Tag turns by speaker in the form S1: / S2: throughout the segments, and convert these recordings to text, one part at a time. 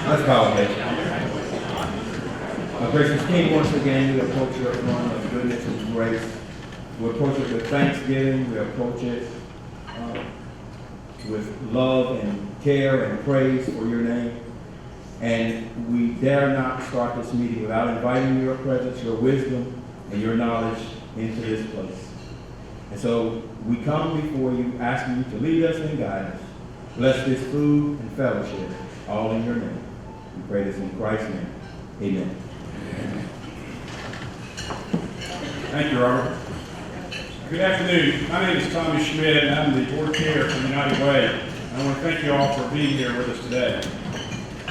S1: Let's bow, please. Gracious King, once again, we approach your throne of goodness and grace. We approach it with thanksgiving. We approach it with love and care and praise for your name. And we dare not start this meeting without inviting your presence, your wisdom, and your knowledge into this place. And so we come before you asking you to lead us and guide us. Bless this food and fellowship, all in your name. We pray this in Christ's name. Amen.
S2: Thank you, Robert. Good afternoon. My name is Tommy Schmidt, and I'm the board chair for United Way. I want to thank you all for being here with us today.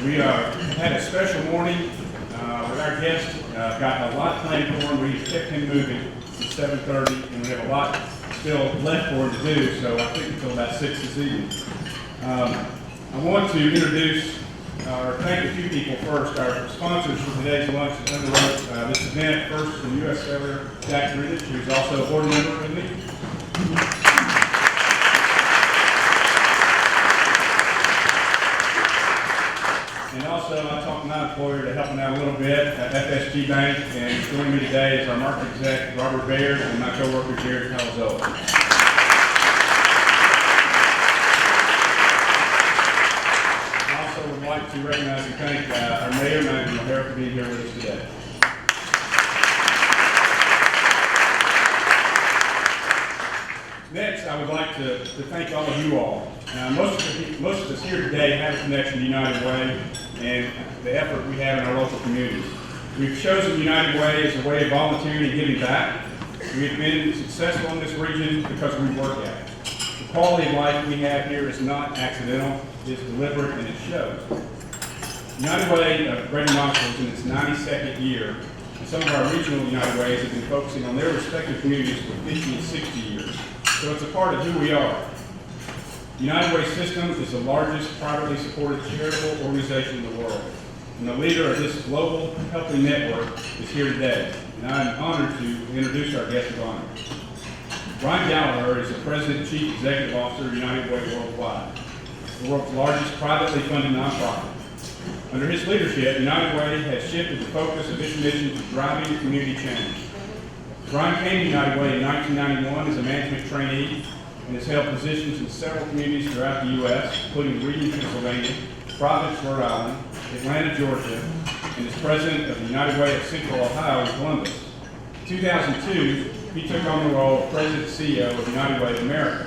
S2: We had a special morning with our guest. Got a lot planned for him. We kept him moving since 7:30, and we have a lot still left for him to do, so I think until about 6 this evening. I want to introduce or thank a few people first. Our sponsors for today's lunch is underwrote this event. First, from U.S. Cellular, Jack Riddick, who's also a board member with me. And also, I talked to my employer to help him out a little bit at FSG Bank, and joining me today is our market exec, Robert Baird, and my co-worker, Jared Palazzolo. I'd like to recognize and thank our mayor, Matthew O'Hara, for being here with us today. Next, I would like to thank all of you all. Most of us here today have a connection to United Way and the effort we have in our local communities. We've chosen United Way as a way of volunteering and giving back. We've been successful in this region because we work at it. The quality of life we have here is not accidental, it's deliberate, and it shows. United Way of Greater Knoxville is in its 92nd year, and some of our regional United Ways have been focusing on their respective communities for 50 and 60 years. So it's a part of who we are. United Way Systems is the largest privately supported charitable organization in the world, and the leader of this global helping network is here today, and I'm honored to introduce our guest of honor. Brian Gallagher is the President and Chief Executive Officer of United Way Worldwide, the world's largest privately funded nonprofit. Under his leadership, United Way has shifted the focus of its mission to driving community change. Brian came to United Way in 1991 as a management trainee and has held positions in several communities throughout the U.S., including Reading, Pennsylvania, Providence, Rhode Island, Atlanta, Georgia, and is president of the United Way of Central Ohio in Columbus. In 2002, he took on the role of President and CEO of United Way of America.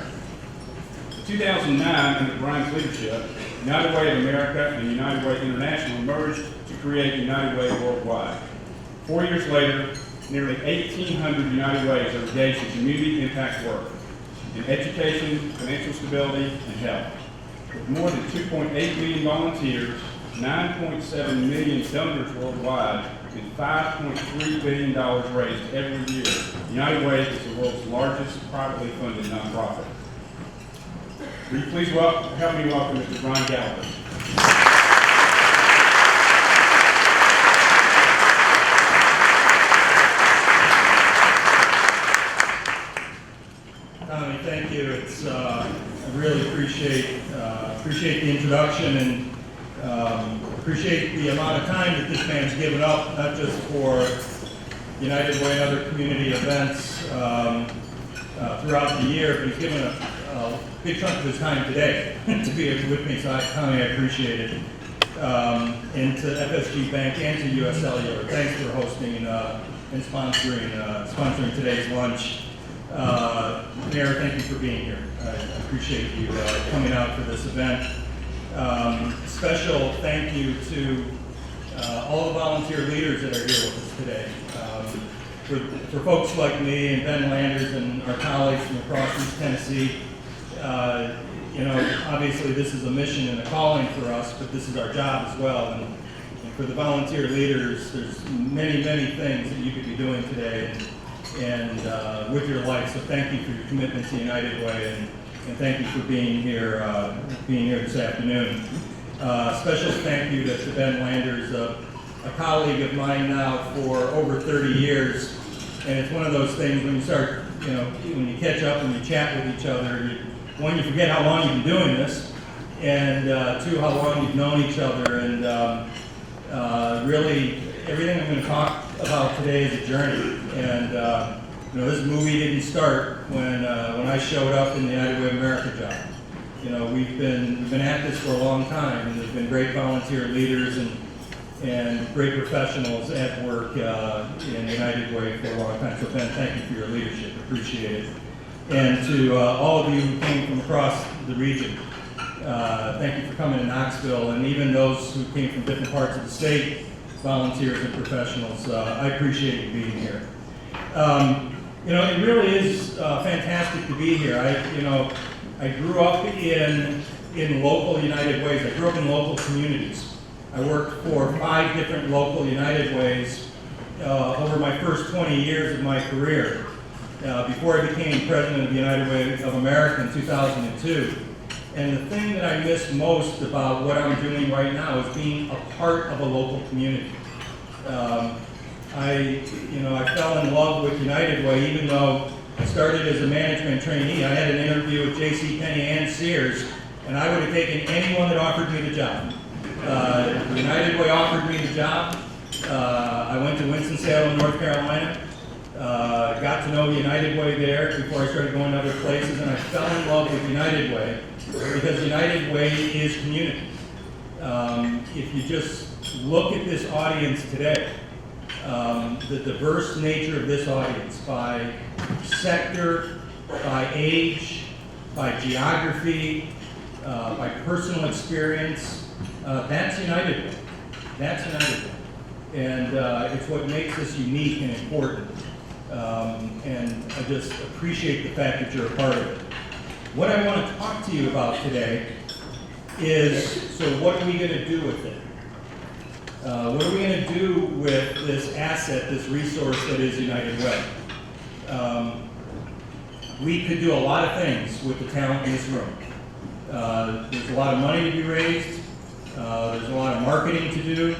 S2: In 2009, under Brian's leadership, United Way of America and United Way International merged to create United Way Worldwide. 4 years later, nearly 1,800 United Ways are engaged in community impact work in education, financial stability, and health. With more than 2.8 million volunteers, 9.7 million donors worldwide, and $5.3 billion raised every year, United Way is the world's largest privately funded nonprofit. Will you please help me welcome Mr. Brian Gallagher.
S3: Tommy, thank you. I really appreciate the introduction and appreciate the amount of time that this man's given up, not just for United Way and other community events throughout the year, but he's given a big chunk of his time today to be here with me, so Tommy, I appreciate it. And to FSG Bank and to U.S. Cellular, thanks for hosting and sponsoring today's lunch. Mayor, thank you for being here. I appreciate you coming out for this event. Special thank you to all the volunteer leaders that are here with us today. For folks like me and Ben Landers and our colleagues from across East Tennessee, obviously this is a mission and a calling for us, but this is our job as well. And for the volunteer leaders, there's many, many things that you could be doing today and with your life. So thank you for your commitment to United Way, and thank you for being here this afternoon. Special thank you to Ben Landers, a colleague of mine now for over 30 years, and it's one of those things when you start, when you catch up and you chat with each other, you forget how long you've been doing this, and two, how long you've known each other, and really everything I'm going to talk about today is a journey. And you know, this movie didn't start when I showed up in the United Way of America job. You know, we've been at this for a long time, and there's been great volunteer leaders and great professionals at work in United Way for a long time. So Ben, thank you for your leadership, appreciate it. And to all of you who came from across the region, thank you for coming to Knoxville, and even those who came from different parts of the state, volunteers and professionals, I appreciate you being here. You know, it really is fantastic to be here. I grew up in local United Ways. I grew up in local communities. I worked for 5 different local United Ways over my first 20 years of my career, before I became president of the United Way of America in 2002. And the thing that I miss most about what I'm doing right now is being a part of a local community. I fell in love with United Way, even though I started as a management trainee. I had an interview with J.C. Penney and Sears, and I would have taken anyone that offered me the job. United Way offered me the job. I went to Winston-Salem, North Carolina. Got to know United Way there before I started going to other places, and I fell in love with United Way because United Way is community. If you just look at this audience today, the diverse nature of this audience by sector, by age, by geography, by personal experience, that's United Way. That's United Way. And it's what makes us unique and important. And I just appreciate the fact that you're a part of it. What I want to talk to you about today is, so what are we going to do with it? What are we going to do with this asset, this resource that is United Way? We could do a lot of things with the talent in this room. There's a lot of money to be raised. There's a lot of marketing to do.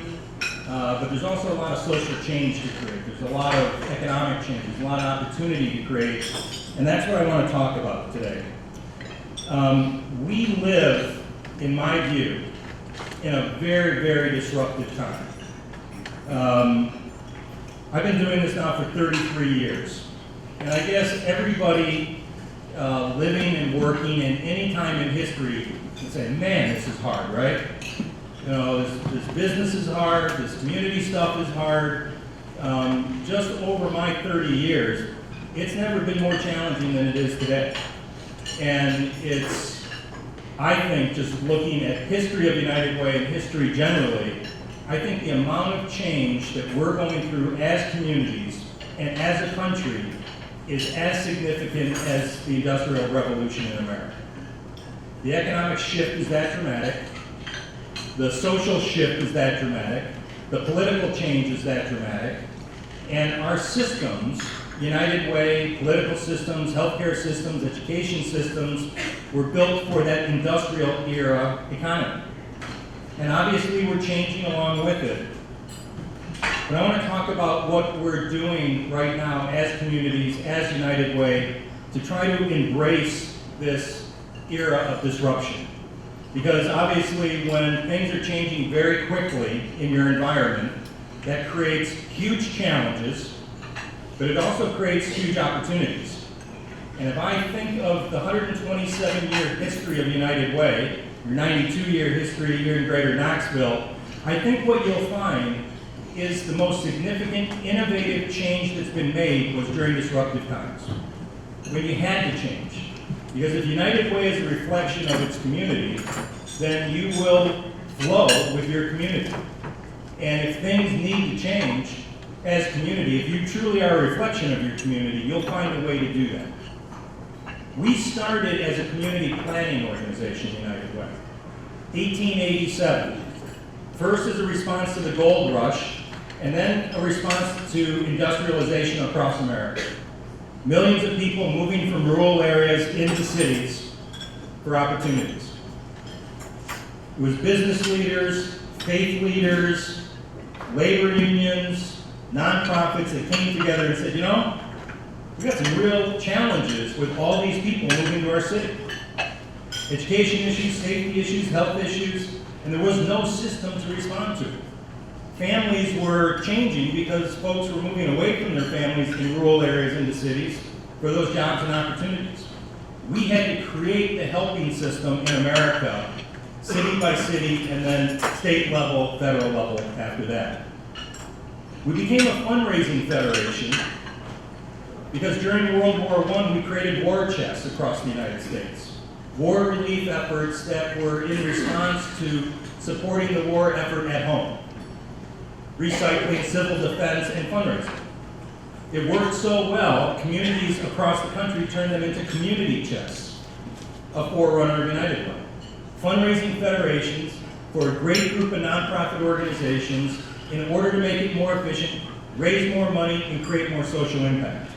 S3: But there's also a lot of social change to create. There's a lot of economic change. There's a lot of opportunity to create. And that's what I want to talk about today. We live, in my view, in a very, very disruptive time. I've been doing this now for 33 years. And I guess everybody living and working in any time in history can say, man, this is hard, right? You know, this business is hard, this community stuff is hard. Just over my 30 years, it's never been more challenging than it is today. And it's, I think, just looking at history of United Way and history generally, I think the amount of change that we're going through as communities and as a country is as significant as the Industrial Revolution in America. The economic shift is that dramatic. The social shift is that dramatic. The political change is that dramatic. And our systems, United Way, political systems, healthcare systems, education systems, were built for that industrial era economy. And obviously we're changing along with it. But I want to talk about what we're doing right now as communities, as United Way, to try to embrace this era of disruption. Because obviously when things are changing very quickly in your environment, that creates huge challenges, but it also creates huge opportunities. And if I think of the 127-year history of United Way, your 92-year history here in Greater Knoxville, I think what you'll find is the most significant innovative change that's been made was during disruptive times, when you had to change. Because if United Way is a reflection of its community, then you will flow with your community. And if things need to change as community, if you truly are a reflection of your community, you'll find a way to do that. We started as a community planning organization, United Way, 1887. First as a response to the gold rush, and then a response to industrialization across America. Millions of people moving from rural areas into cities for opportunities. It was business leaders, faith leaders, labor unions, nonprofits that came together and said, you know, we've got some real challenges with all these people moving to our city. education issues, safety issues, health issues, and there was no system to respond to. Families were changing because folks were moving away from their families in rural areas into cities for those jobs and opportunities. We had to create the helping system in America, city by city, and then state level, federal level after that. We became a fundraising federation because during World War I, we created war chests across the United States. War relief efforts that were in response to supporting the war effort at home. Recycling, civil defense, and fundraising. It worked so well, communities across the country turned them into community chests, a forerunner of United Way. Fundraising federations for a great group of nonprofit organizations in order to make it more efficient, raise more money, and create more social impact.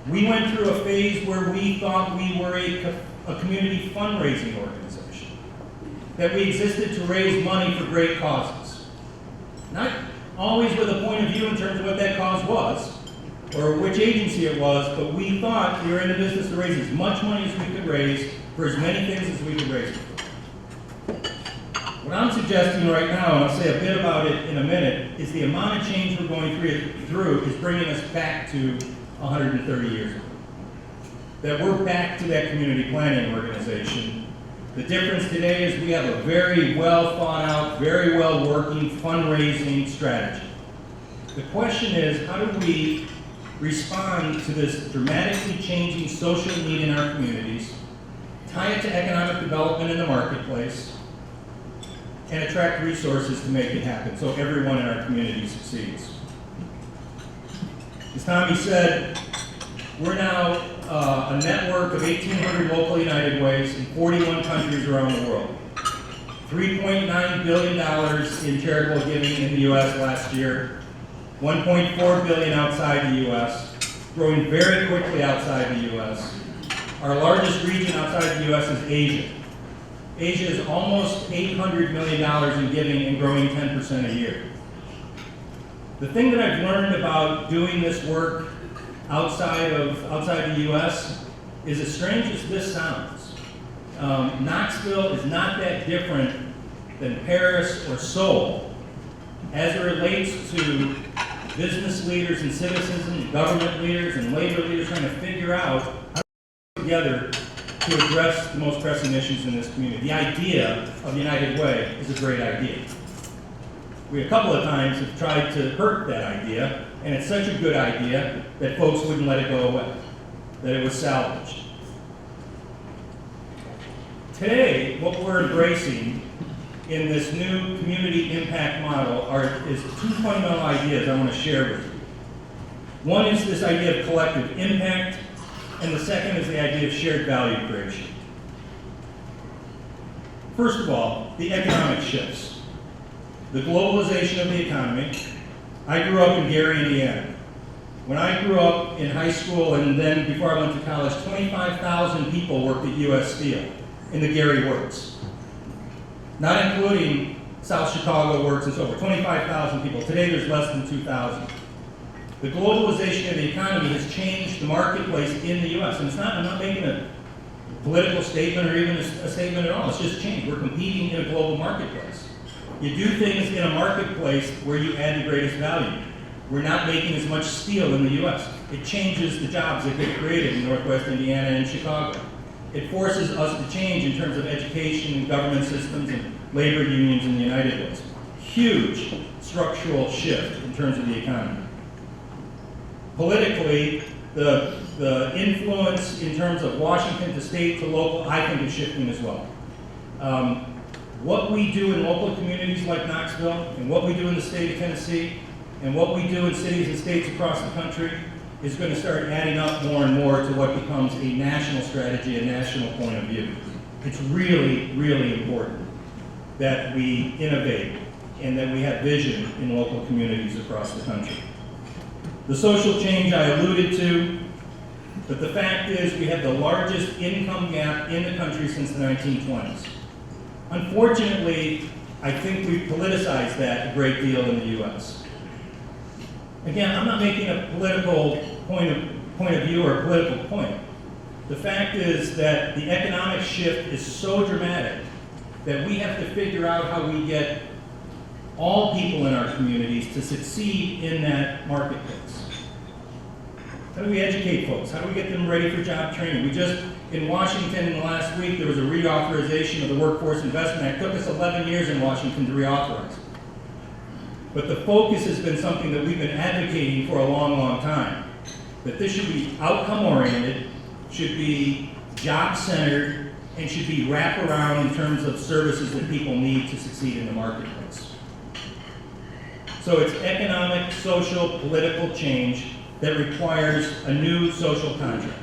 S3: We went through a phase where we thought we were a community fundraising organization, that we existed to raise money for great causes. Not always with a point of view in terms of what that cause was, or which agency it was, but we thought we were in the business to raise as much money as we could raise for as many things as we could raise. What I'm suggesting right now, and I'll say a bit about it in a minute, is the amount of change we're going through is bringing us back to 130 years ago. That we're back to that community planning organization. The difference today is we have a very well thought out, very well working fundraising strategy. The question is, how do we respond to this dramatically changing social need in our communities, tie it to economic development in the marketplace, and attract resources to make it happen so everyone in our community succeeds. As Tommy said, we're now a network of 1,800 local United Ways in 41 countries around the world. $3.9 billion in charitable giving in the U.S. last year, $1.4 billion outside the U.S., growing very quickly outside the U.S. Our largest region outside the U.S. is Asia. Asia is almost $800 million in giving and growing 10% a year. The thing that I've learned about doing this work outside the U.S. is as strange as this sounds. Knoxville is not that different than Paris or Seoul as it relates to business leaders and citizens and government leaders and labor leaders trying to figure out how to work together to address the most pressing issues in this community. The idea of the United Way is a great idea. We a couple of times have tried to hurt that idea, and it's such a good idea that folks wouldn't let it go away, that it was salvaged. Today, what we're embracing in this new community impact model is two fundamental ideas I want to share with you. One is this idea of collective impact, and the second is the idea of shared value creation. First of all, the economic shifts. The globalization of the economy. I grew up in Gary, Indiana. When I grew up in high school and then before I went to college, 25,000 people worked at U.S. Steel in the Gary Works. Not including South Chicago Works and so forth, 25,000 people. Today there's less than 2,000. The globalization of the economy has changed the marketplace in the U.S. And I'm not making a political statement or even a statement at all. It's just changed. We're competing in a global marketplace. You do things in a marketplace where you add the greatest value. We're not making as much steel in the U.S. It changes the jobs that get created in Northwest Indiana and Chicago. It forces us to change in terms of education and government systems and labor unions in the United States. Huge structural shift in terms of the economy. Politically, the influence in terms of Washington to state to local, I think is shifting as well. What we do in local communities like Knoxville, and what we do in the state of Tennessee, and what we do in cities and states across the country is going to start adding up more and more to what becomes a national strategy, a national point of view. It's really, really important that we innovate and that we have vision in local communities across the country. The social change I alluded to, but the fact is we have the largest income gap in the country since the 1920s. Unfortunately, I think we've politicized that a great deal in the U.S. Again, I'm not making a political point of view or a political point. The fact is that the economic shift is so dramatic that we have to figure out how we get all people in our communities to succeed in that marketplace. How do we educate folks? How do we get them ready for job training? We just, in Washington in the last week, there was a reauthorization of the Workforce Investment Act. It took us 11 years in Washington to reauthorize. But the focus has been something that we've been advocating for a long, long time. That this should be outcome-oriented, should be job-centered, and should be wraparound in terms of services that people need to succeed in the marketplace. So it's economic, social, political change that requires a new social contract.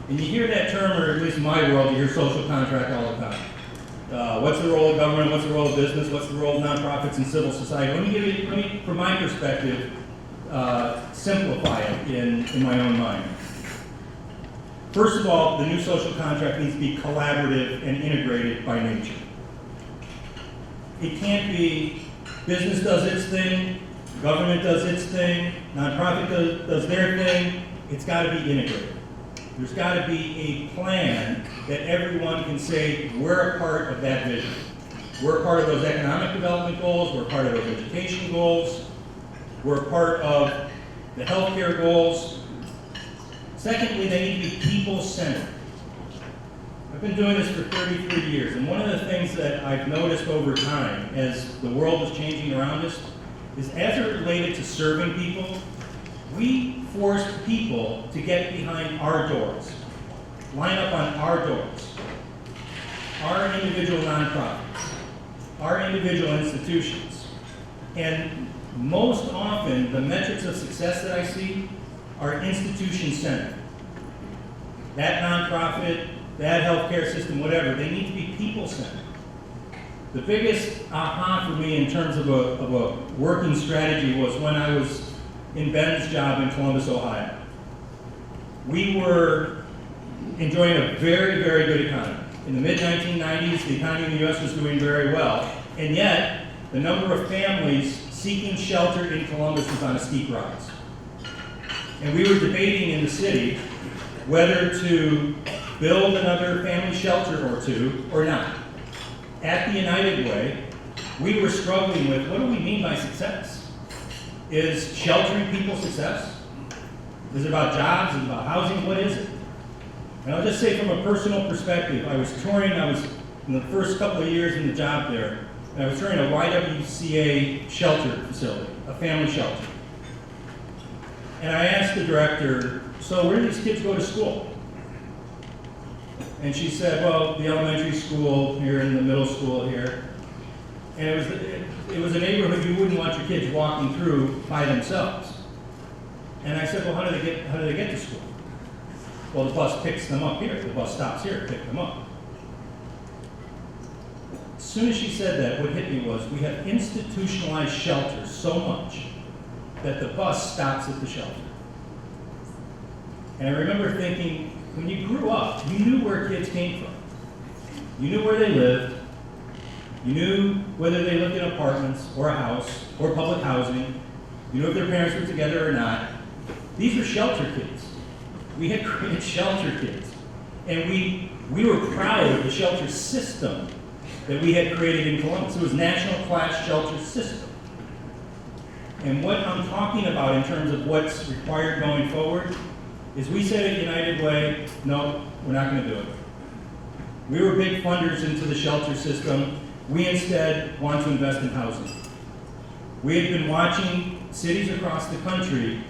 S3: And you hear that term, or at least in my world, you hear social contract all the time. What's the role of government? What's the role of business? What's the role of nonprofits and civil society? Let me, from my perspective, simplify it in my own mind. First of all, the new social contract needs to be collaborative and integrated by nature. It can't be business does its thing, government does its thing, nonprofit does their thing. It's got to be integrated. There's got to be a plan that everyone can say, we're a part of that vision. We're a part of those economic development goals, we're a part of those education goals, we're a part of the healthcare goals. Secondly, they need to be people-centered. I've been doing this for 33 years, and one of the things that I've noticed over time as the world is changing around us is as it related to serving people, we forced people to get behind our doors, line up on our doors, our individual nonprofits, our individual institutions. And most often, the metrics of success that I see are institution-centered. That nonprofit, that healthcare system, whatever, they need to be people-centered. The biggest aha for me in terms of a working strategy was when I was in Ben's job in Columbus, Ohio. We were enjoying a very, very good economy. In the mid-1990s, the economy in the U.S. was doing very well, and yet the number of families seeking shelter in Columbus was on a steep rise. And we were debating in the city whether to build another family shelter or two or not. At the United Way, we were struggling with, what do we mean by success? Is sheltering people success? Is it about jobs? Is it about housing? What is it? And I'll just say from a personal perspective, I was in the first couple of years in the job there, and I was touring a YWCA shelter facility, a family shelter. And I asked the director, so where do these kids go to school? And she said, well, the elementary school here and the middle school here. And it was a neighborhood you wouldn't want your kids walking through by themselves. And I said, well, how do they get to school? Well, the bus picks them up here. The bus stops here to pick them up. As soon as she said that, what hit me was we have institutionalized shelters so much that the bus stops at the shelter. And I remember thinking, when you grew up, you knew where kids came from. You knew where they lived. You knew whether they lived in apartments or a house or public housing. You knew if their parents were together or not. These were shelter kids. We had created shelter kids. And we were proud of the shelter system that we had created in Columbus. It was National Class Shelter System. And what I'm talking about in terms of what's required going forward is we said at United Way, no, we're not going to do it. We were big funders into the shelter system. We instead want to invest in housing. We had been watching cities across the country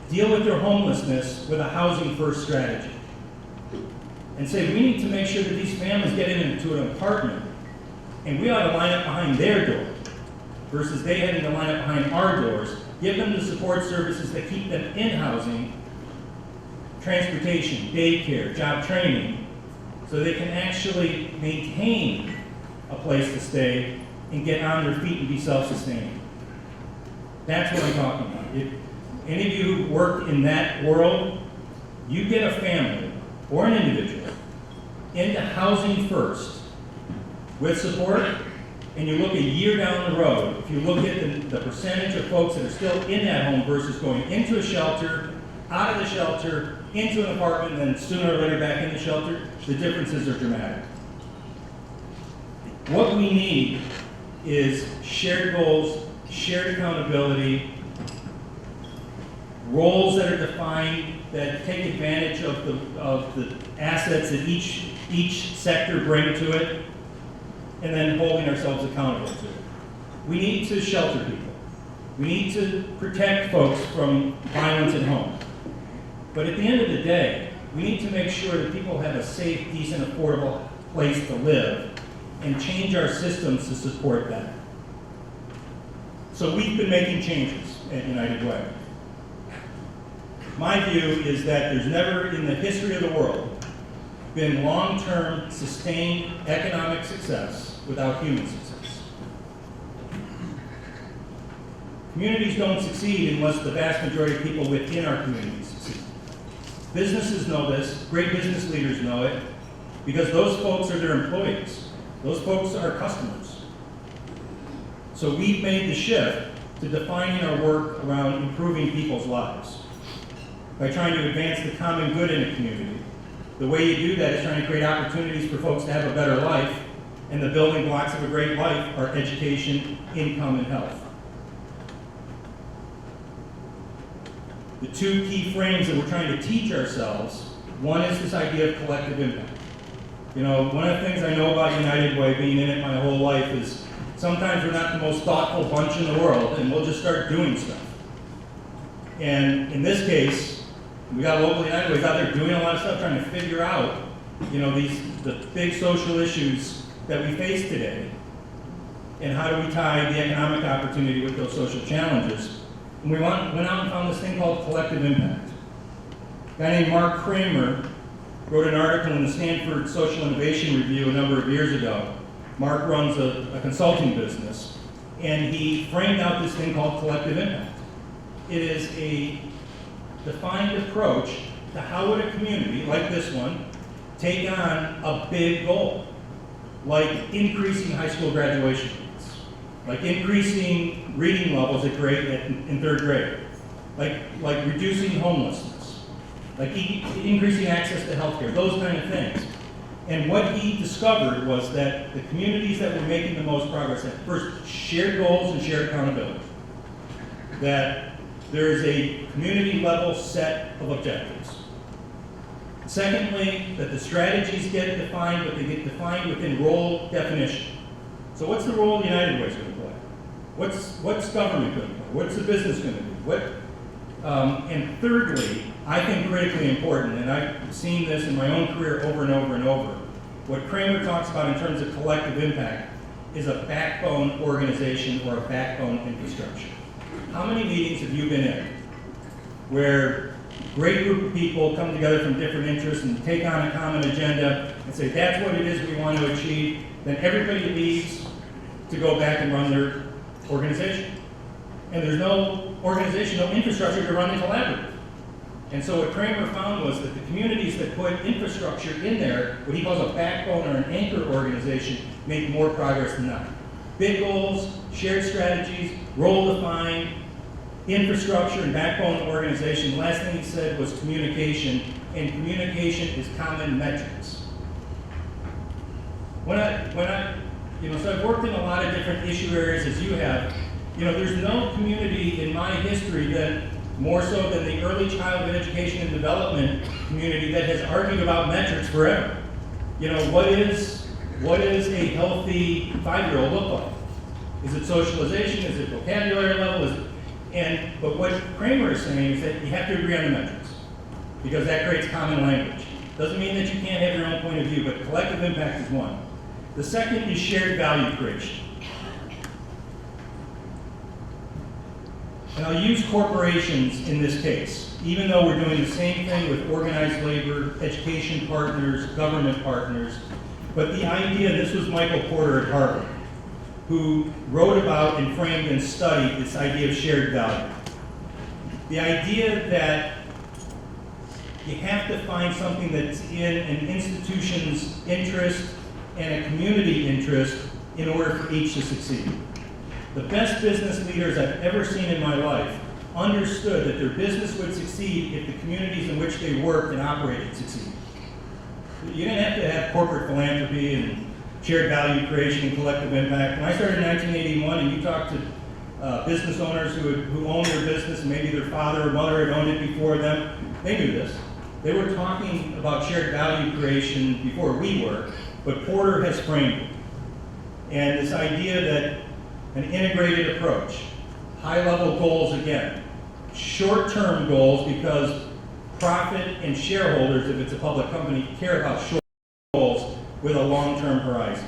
S3: deal with their homelessness with a housing-first strategy. And say, we need to make sure that these families get into an apartment, and we ought to line up behind their door, versus they having to line up behind our doors, give them the support services that keep them in housing, transportation, daycare, job training, so they can actually maintain a place to stay and get on their feet and be self-sustaining. That's what I'm talking about. If any of you who work in that world, you get a family or an individual into housing first with support, and you look a year down the road, if you look at the percentage of folks that are still in that home versus going into a shelter out of the shelter, into an apartment, and then sooner or later back in the shelter, the differences are dramatic. What we need is shared goals, shared accountability, roles that are defined that take advantage of the assets that each sector bring to it, and then holding ourselves accountable to it. We need to shelter people. We need to protect folks from violence at home. But at the end of the day, we need to make sure that people have a safe, decent, affordable place to live and change our systems to support that. So we've been making changes at United Way. My view is that there's never in the history of the world been long-term, sustained economic success without human success. Communities don't succeed unless the vast majority of people within our communities succeed. Businesses know this, great business leaders know it, because those folks are their employees. Those folks are customers. So we've made the shift to defining our work around improving people's lives by trying to advance the common good in a community. The way you do that is trying to create opportunities for folks to have a better life, and the building blocks of a great life are education, income, and health. The two key frames that we're trying to teach ourselves, one is this idea of collective impact. You know, one of the things I know about United Way, being in it my whole life, is sometimes we're not the most thoughtful bunch in the world, and we'll just start doing stuff. And in this case, we got local United Ways out there doing a lot of stuff, trying to figure out, you know, the big social issues that we face today, and how do we tie the economic opportunity with those social challenges. And we went out and found this thing called collective impact. A guy named Mark Kramer wrote an article in the Stanford Social Innovation Review a number of years ago. Mark runs a consulting business, and he framed out this thing called collective impact. It is a defined approach to how would a community like this one take on a big goal, like increasing high school graduation rates, like increasing reading levels in third grade, like reducing homelessness, like increasing access to healthcare, those kind of things. And what he discovered was that the communities that were making the most progress had first shared goals and shared accountability. That there is a community level set of objectives. Secondly, that the strategies get defined, but they get defined within role definition. So what's the role United Way is going to play? What's government going to play? What's the business going to do? And thirdly, I think critically important, and I've seen this in my own career over and over and over, what Kramer talks about in terms of collective impact is a backbone organization or a backbone infrastructure. How many meetings have you been in where a great group of people come together from different interests and take on a common agenda and say, that's what it is we want to achieve, then everybody leaves to go back and run their organization. And there's no organization, no infrastructure to run the collaborative. And so what Kramer found was that the communities that put infrastructure in there, what he calls a backbone or an anchor organization, make more progress than not. Big goals, shared strategies, role defined, infrastructure and backbone organization. The last thing he said was communication, and communication is common metrics. So I've worked in a lot of different issue areas as you have. There's no community in my history that, more so than the early childhood education and development community, that has argued about metrics forever. What is a healthy 5-year-old look like? Is it socialization? Is it vocabulary level? But what Kramer is saying is that you have to agree on the metrics, because that creates common language. Doesn't mean that you can't have your own point of view, but collective impact is one. The second is shared value creation. And I'll use corporations in this case, even though we're doing the same thing with organized labor, education partners, government partners. But the idea, this was Michael Porter at Harvard, who wrote about and framed and studied this idea of shared value. The idea that you have to find something that's in an institution's interest and a community interest in order for each to succeed. The best business leaders I've ever seen in my life understood that their business would succeed if the communities in which they worked and operated succeeded. You didn't have to have corporate philanthropy and shared value creation and collective impact. When I started in 1981 and you talked to business owners who owned their business, and maybe their father or mother had owned it before them, they knew this. They were talking about shared value creation before we were, but Porter has framed it. And this idea that an integrated approach, high-level goals again, short-term goals because profit and shareholders, if it's a public company, care about short goals with a long-term horizon.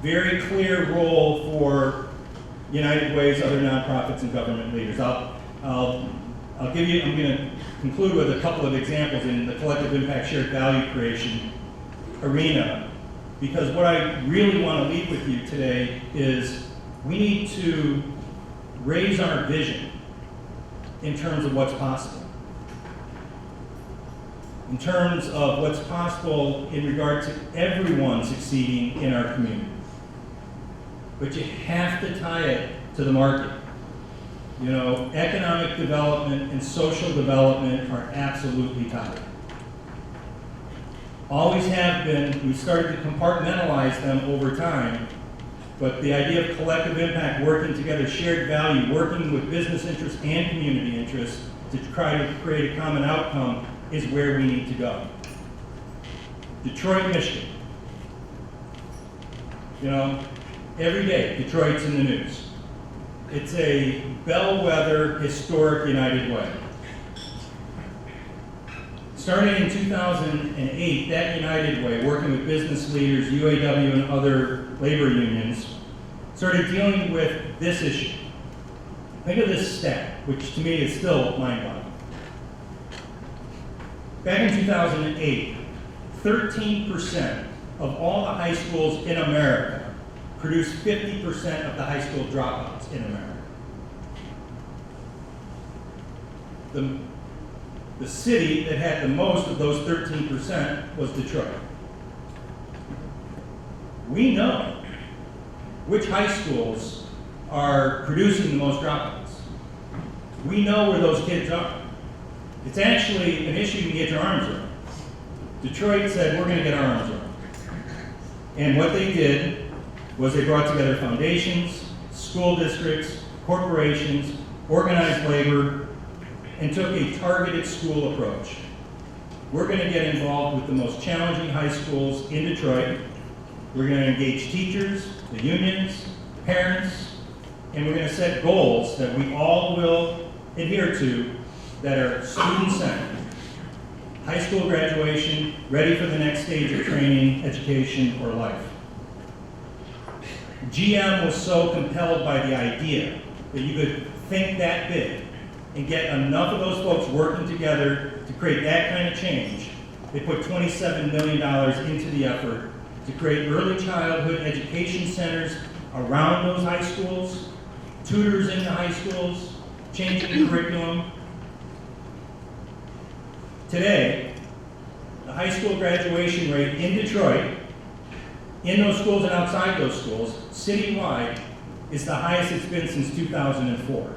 S3: Very clear role for United Way's other nonprofits and government leaders. I'm going to conclude with a couple of examples in the collective impact shared value creation arena, because what I really want to leave with you today is we need to raise our vision in terms of what's possible. In terms of what's possible in regard to everyone succeeding in our community. But you have to tie it to the market. You know, economic development and social development are absolutely tied. Always have been. We started to compartmentalize them over time, but the idea of collective impact, working together, shared value, working with business interests and community interests to try to create a common outcome is where we need to go. Detroit, Michigan. You know, every day Detroit's in the news. It's a bellwether, historic United Way. Starting in 2008, that United Way, working with business leaders, UAW and other labor unions, started dealing with this issue. Think of this stat, which to me is still mind-boggling. Back in 2008, 13% of all the high schools in America produced 50% of the high school dropouts in America. The city that had the most of those 13% was Detroit. We know which high schools are producing the most dropouts. We know where those kids are. It's actually an issue you can get your arms around. Detroit said, we're going to get our arms around. And what they did was they brought together foundations, school districts, corporations, organized labor, and took a targeted school approach. We're going to get involved with the most challenging high schools in Detroit. We're going to engage teachers, the unions, parents, and we're going to set goals that we all will adhere to that are student-centered. High school graduation, ready for the next stage of training, education, or life. GM was so compelled by the idea that you could think that big and get enough of those folks working together to create that kind of change. They put $27 million into the effort to create early childhood education centers around those high schools, tutors in the high schools, changing the curriculum. Today, the high school graduation rate in Detroit, in those schools and outside those schools, citywide, is the highest it's been since 2004.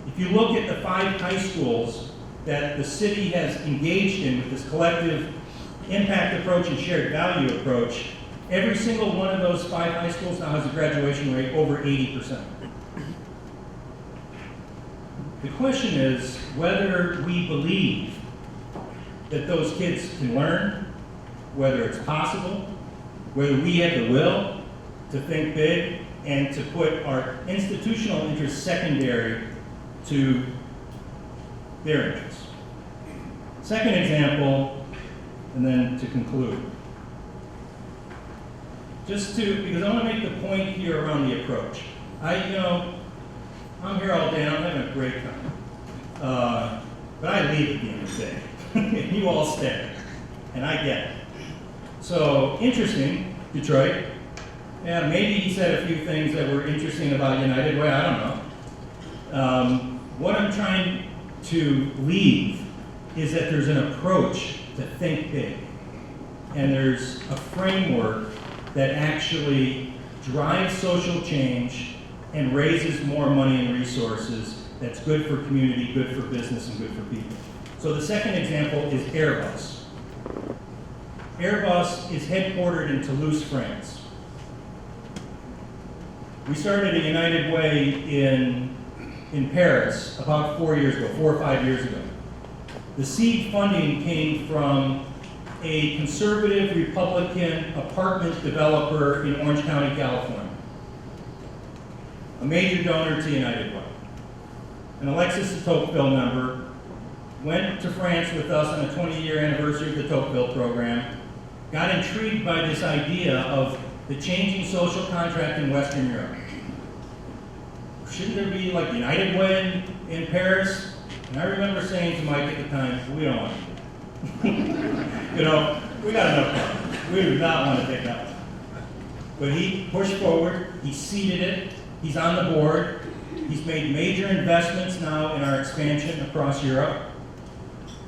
S3: If you look at the 5 high schools that the city has engaged in with this collective impact approach and shared value approach, every single one of those 5 high schools now has a graduation rate over 80%. The question is whether we believe that those kids can learn, whether it's possible, whether we have the will to think big and to put our institutional interests secondary to their interests. Second example, and then to conclude. Because I want to make the point here around the approach. I'm here all day, I'm having a great time. But I leave at the end of the day. And you all stay. And I get it. So, interesting, Detroit. Yeah, maybe he said a few things that were interesting about United Way, I don't know. What I'm trying to leave is that there's an approach to think big. And there's a framework that actually drives social change and raises more money and resources that's good for community, good for business, and good for people. So the second example is Airbus. Airbus is headquartered in Toulouse, France. We started a United Way in Paris about 4 or 5 years ago. The seed funding came from a conservative Republican apartment developer in Orange County, California, a major donor to United Way. And Alexis, a Tocqueville member, went to France with us on the 20-year anniversary of the Tocqueville program, got intrigued by this idea of the changing social contract in Western Europe. Shouldn't there be like United Way in Paris? And I remember saying to Mike at the time, we don't want to do that. You know, we got enough problems. We do not want to take that one. But he pushed forward, he seeded it, he's on the board, he's made major investments now in our expansion across Europe.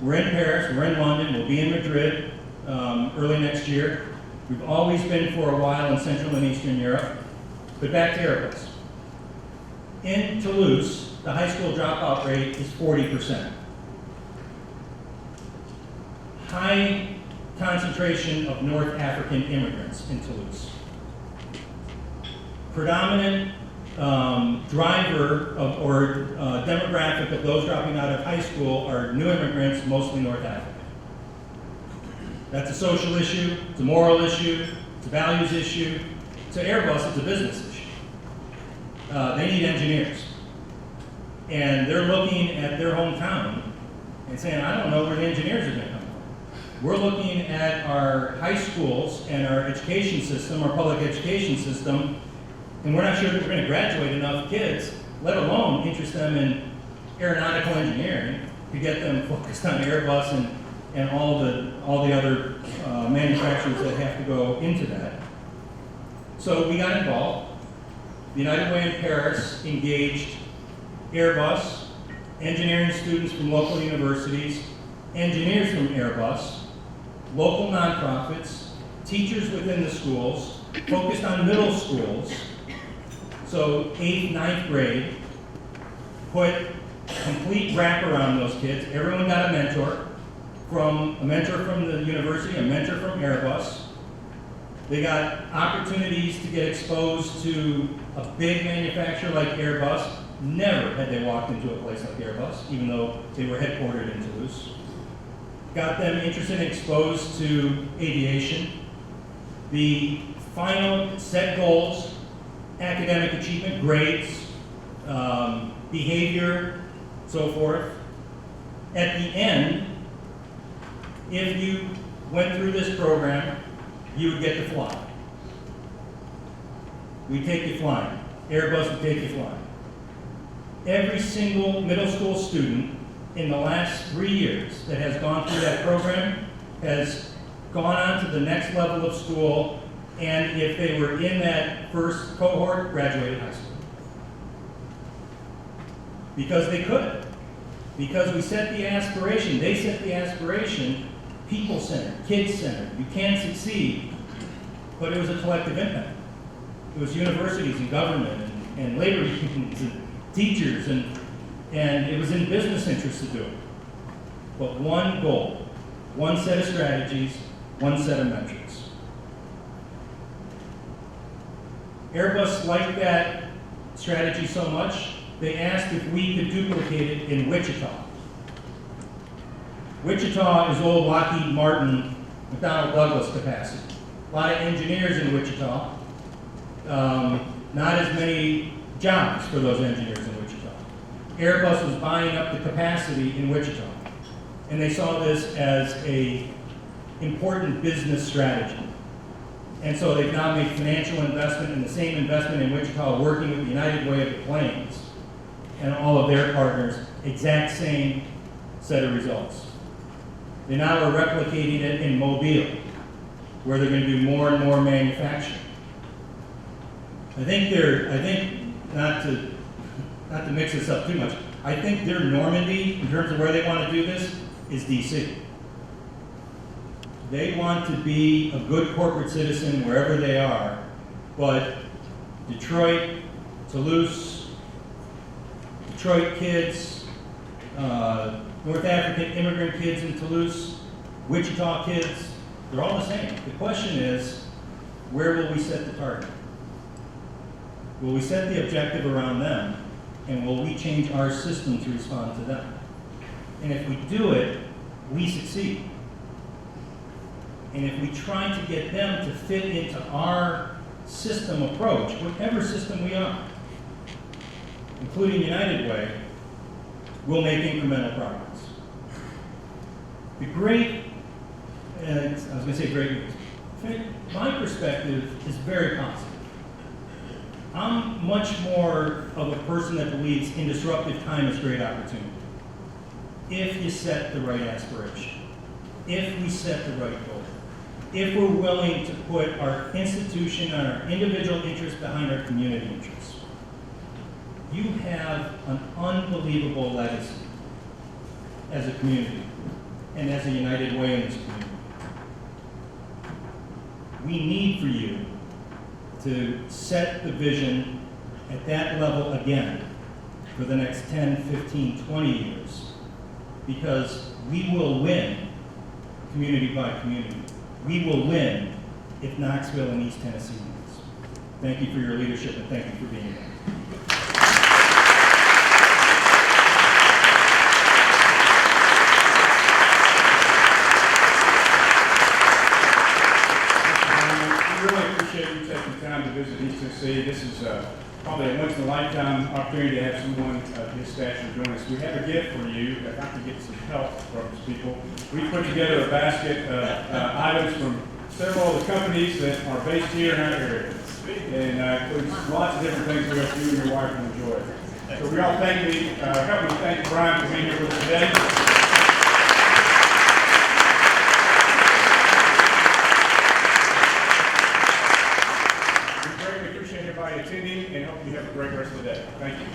S3: We're in Paris, we're in London, we'll be in Madrid early next year. We've always been for a while in Central and Eastern Europe. But back to Airbus. In Toulouse, the high school dropout rate is 40%. High concentration of North African immigrants in Toulouse. Predominant driver of, or demographic of those dropping out of high school are new immigrants, mostly North African. That's a social issue, it's a moral issue, it's a values issue. To Airbus, it's a business issue. They need engineers. And they're looking at their hometown and saying, I don't know where the engineers are going to come from. We're looking at our high schools and our education system, our public education system, and we're not sure that we're going to graduate enough kids, let alone interest them in aeronautical engineering, to get them focused on Airbus and all the other manufacturers that have to go into that. So we got involved. The United Way in Paris engaged Airbus, engineering students from local universities, engineers from Airbus, local nonprofits, teachers within the schools, focused on middle schools, so 8th, 9th grade, put complete wrap around those kids. Everyone got a mentor from the university, a mentor from Airbus. They got opportunities to get exposed to a big manufacturer like Airbus. Never had they walked into a place like Airbus, even though they were headquartered in Toulouse. Got them interested and exposed to aviation. The final set goals, academic achievement, grades, behavior, so forth. At the end, if you went through this program, you would get to fly. We take you flying. Airbus would take you flying. Every single middle school student in the last 3 years that has gone through that program has gone on to the next level of school, and if they were in that first cohort, graduated high school. Because they could. Because we set the aspiration, they set the aspiration, people-centered, kids-centered. You can succeed, but it was a collective impact. It was universities and government and labor unions and teachers, and it was in business interest to do it. But one goal, one set of strategies, one set of metrics. Airbus liked that strategy so much, they asked if we could duplicate it in Wichita. Wichita is old Lockheed Martin, McDonnell Douglas capacity. A lot of engineers in Wichita, not as many jobs for those engineers in Wichita. Airbus was buying up the capacity in Wichita, and they saw this as an important business strategy. And so they've now made financial investment and the same investment in Wichita, working with the United Way of the Plains and all of their partners, exact same set of results. They now are replicating it in Mobile, where they're going to do more and more manufacturing. I think not to mix this up too much, I think their Normandy, in terms of where they want to do this, is DC. They want to be a good corporate citizen wherever they are, but Detroit, Toulouse, Detroit kids, North African immigrant kids in Toulouse, Wichita kids, they're all the same. The question is, where will we set the target? Will we set the objective around them, and will we change our system to respond to them? And if we do it, we succeed. And if we try to get them to fit into our system approach, whatever system we are, including United Way, we'll make incremental progress. The great, I was going to say great news. My perspective is very positive. I'm much more of a person that believes in disruptive time is great opportunity. If you set the right aspiration, if we set the right goal, if we're willing to put our institution and our individual interests behind our community interests, you have an unbelievable legacy as a community and as a United Way in this community. We need for you to set the vision at that level again for the next 10, 15, 20 years, because we will win community by community. We will win if Knoxville and East Tennessee wins. Thank you for your leadership, and thank you for being here.
S2: We really appreciate you taking the time to visit East Tennessee. This is probably a once-in-a-lifetime opportunity to have someone of his stature join us. We have a gift for you. If I can get some help from people. We put together a basket of items from several of the companies that are based here in our area. And includes lots of different things that you and your wife will enjoy. So we all help me thank Brian for being here with us today. We greatly appreciate everybody attending and hope you have a great rest of the day. Thank you.